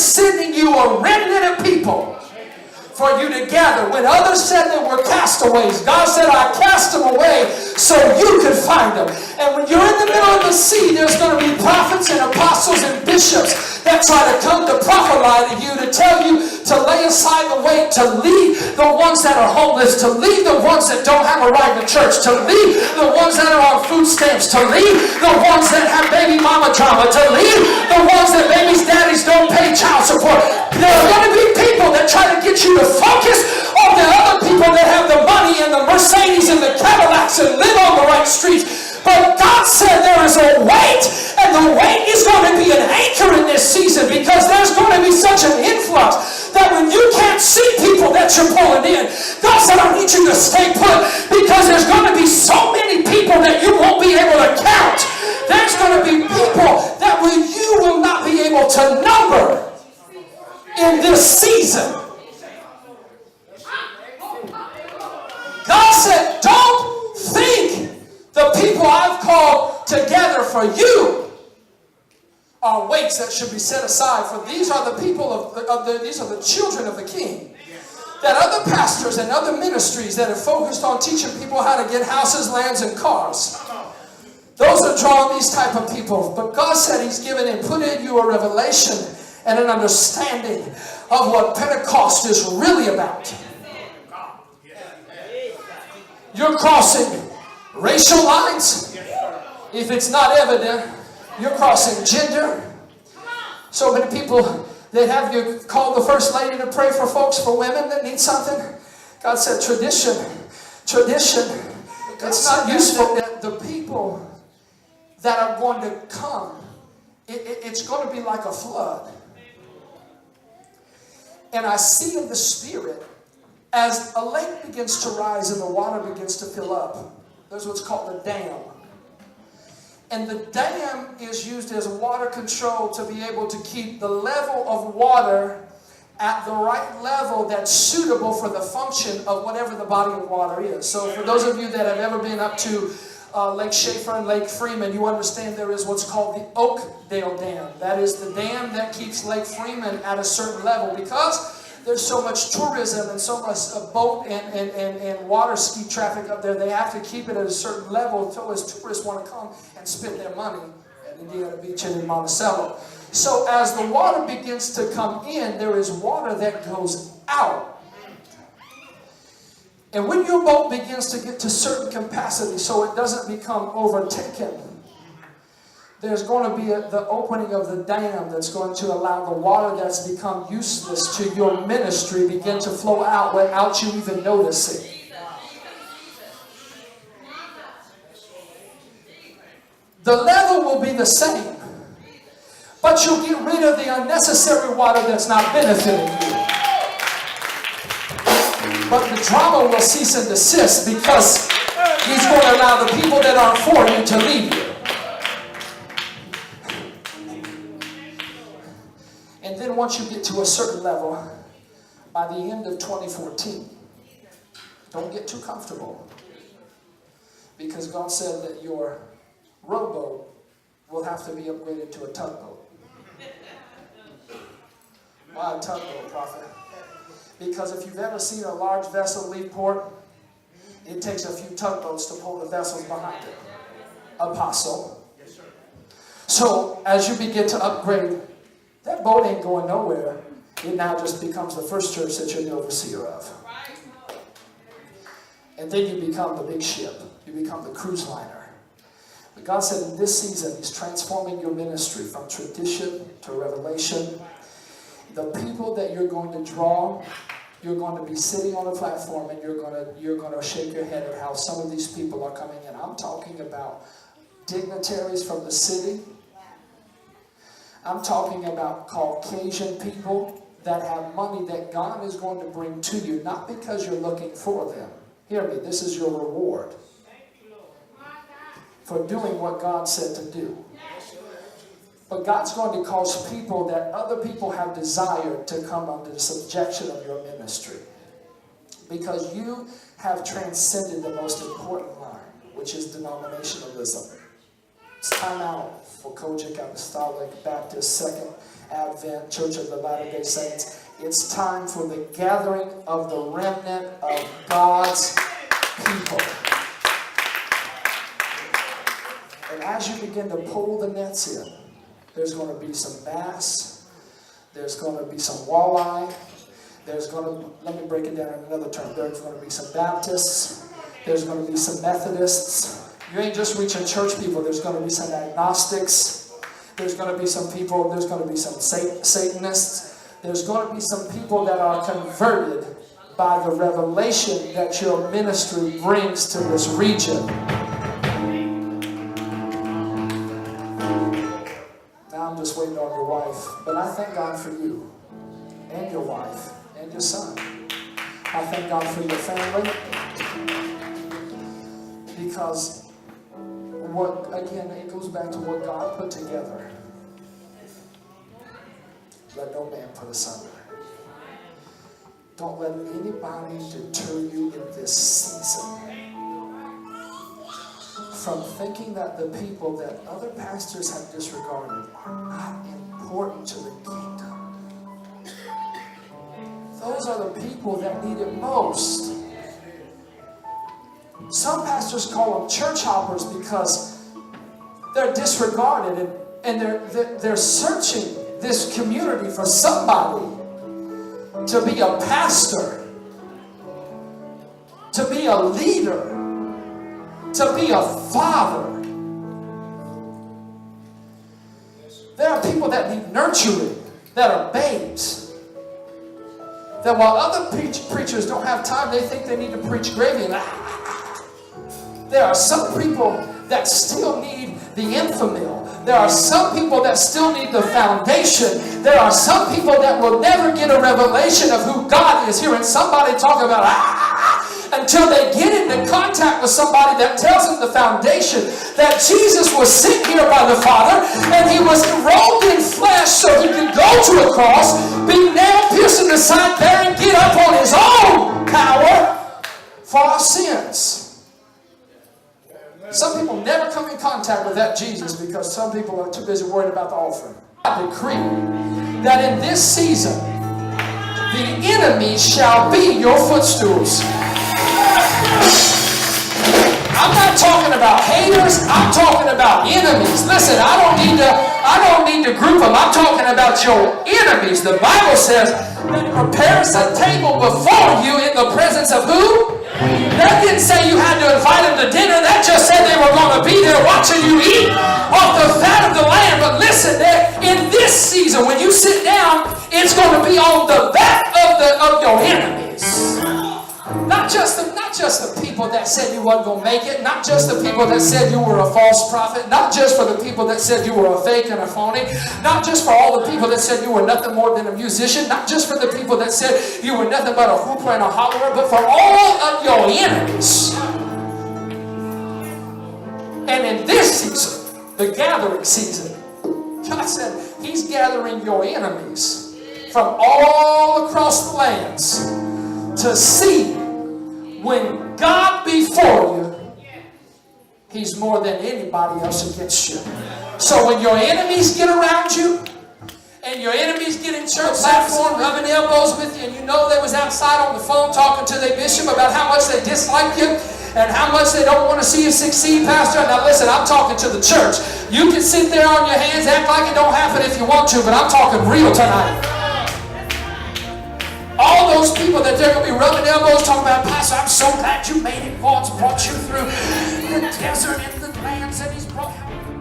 sending you a remnant of people for you to gather. When others said they were castaways, God said, I cast them away so you could find them. And when you're in the middle of the sea, there's going to be prophets and apostles and bishops that try to come to prophesy to you, to tell you to lay aside the weight, to lead the ones that are homeless, to lead the ones that don't have a ride to church, to lead the ones that are on food stamps, to lead the ones that have baby mama drama, to lead the ones that baby's daddies don't pay child support. There are going to be people that try to get you to focus on the other people that have the money and the Mercedes and the Cadillacs and live on the right streets. But God said there is a weight, and the weight is going to be an anchor in this season, because there's going to be such an influx that when you can't see people that you're pulling in, God said, I need you to stay put, because there's going to be so many people that you won't be able to count. There's going to be people that you will not be able to number in this season. God said, don't think the people I've called together for you are weights that should be set aside. For these are the people these are the children of the King. That other pastors and other ministries that have focused on teaching people how to get houses, lands, and cars, those are drawing these type of people. But God said He's given and put in you a revelation and an understanding of what Pentecost is really about. You're crossing racial lines. If it's not evident, you're crossing gender. So many people, they have you call the first lady to pray for folks, for women that need something. God said tradition. It's not useful. That the people that are going to come, it's going to be like a flood. And I see in the Spirit, as a lake begins to rise and the water begins to fill up, there's what's called a dam. And the dam is used as water control to be able to keep the level of water at the right level that's suitable for the function of whatever the body of water is. So for those of you that have ever been up to Lake Schaefer and Lake Freeman, you understand there is what's called the Oakdale Dam. That is the dam that keeps Lake Freeman at a certain level, because there's so much tourism and so much boat and water ski traffic up there. They have to keep it at a certain level until as tourists want to come and spend their money at Indiana Beach and in Monticello. So as the water begins to come in, there is water that goes out. And when your boat begins to get to certain capacity so it doesn't become overtaken, there's going to be the opening of the dam that's going to allow the water that's become useless to your ministry begin to flow out without you even noticing. The level will be the same, but you'll get rid of the unnecessary water that's not benefiting you. But the drama will cease and desist, because He's going to allow the people that aren't for you to leave you. And then once you get to a certain level, by the end of 2014, don't get too comfortable, because God said that your rowboat will have to be upgraded to a tugboat. Why a tugboat, prophet? Because if you've ever seen a large vessel leave port, it takes a few tugboats to pull the vessels behind it. Apostle. So as you begin to upgrade, that boat ain't going nowhere. It now just becomes the first church that you're the overseer of. And then you become the big ship. You become the cruise liner. But God said in this season, He's transforming your ministry from tradition to revelation. The people that you're going to draw, you're going to be sitting on a platform, and you're going to shake your head at how some of these people are coming in. I'm talking about dignitaries from the city. I'm talking about Caucasian people that have money that God is going to bring to you, not because you're looking for them. Hear me, this is your reward for doing what God said to do. But God's going to cause people that other people have desired to come under the subjection of your ministry, because you have transcended the most important line, which is denominationalism. It's time out for Kojic Apostolic Baptist Second Advent, Church of the Latter-day Saints. It's time for the gathering of the remnant of God's people. And as you begin to pull the nets in, there's going to be some bass, there's going to be some walleye, let me break it down in another term, there's going to be some Baptists, there's going to be some Methodists. You ain't just reaching church people, there's going to be some agnostics, there's going to be some people, there's going to be some Satanists, there's going to be some people that are converted by the revelation that your ministry brings to this region. Now I'm just waiting on your wife, but I thank God for you and your wife and your son. I thank God for your family, because it goes back to what God put together. Let no man put asunder. Don't let anybody deter you in this season from thinking that the people that other pastors have disregarded are not important to the kingdom. Those are the people that need it most. Some pastors call them church hoppers because they're disregarded and they're searching this community for somebody to be a pastor, to be a leader, to be a father. There are people that need nurturing, that are babes. That while other preachers don't have time, they think they need to preach gravy. There are some people that still need the infamil. There are some people that still need the foundation. There are some people that will never get a revelation of who God is. Hearing somebody talk about until they get into contact with somebody that tells them the foundation that Jesus was sent here by the Father and he was robed in flesh so he could go to a cross, be nailed, pierced in the side there, and get up on his own power for our sins. Some people never come in contact with that Jesus because some people are too busy worried about the offering. I decree that in this season, the enemy shall be your footstools. I'm not talking about haters, I'm talking about enemies. Listen, I don't need to group them. I'm talking about your enemies. The Bible says that it prepares a table before you in the presence of who? That didn't say you had to invite them to dinner. That just said they were going to be there watching you eat off the fat of the land. But listen, in this season, when you sit down, it's going to be on the back of your enemies. Not just the people that said you wasn't going to make it. Not just the people that said you were a false prophet. Not just for the people that said you were a fake and a phony. Not just for all the people that said you were nothing more than a musician. Not just for the people that said you were nothing but a hooper and a hollerer. But for all of your enemies. And in this season, the gathering season, God said he's gathering your enemies from all across the lands to see when God be for you, he's more than anybody else against you. So when your enemies get around you, and your enemies get in church platform rubbing elbows with you, and you know they was outside on the phone talking to their bishop about how much they dislike you and how much they don't want to see you succeed, Pastor. Now listen, I'm talking to the church. You can sit there on your hands, act like it don't happen if you want to, but I'm talking real tonight. All those people that they're going to be rubbing elbows talking about, Pastor, I'm so glad you made it. God's brought you through the desert and the lands that he's brought you.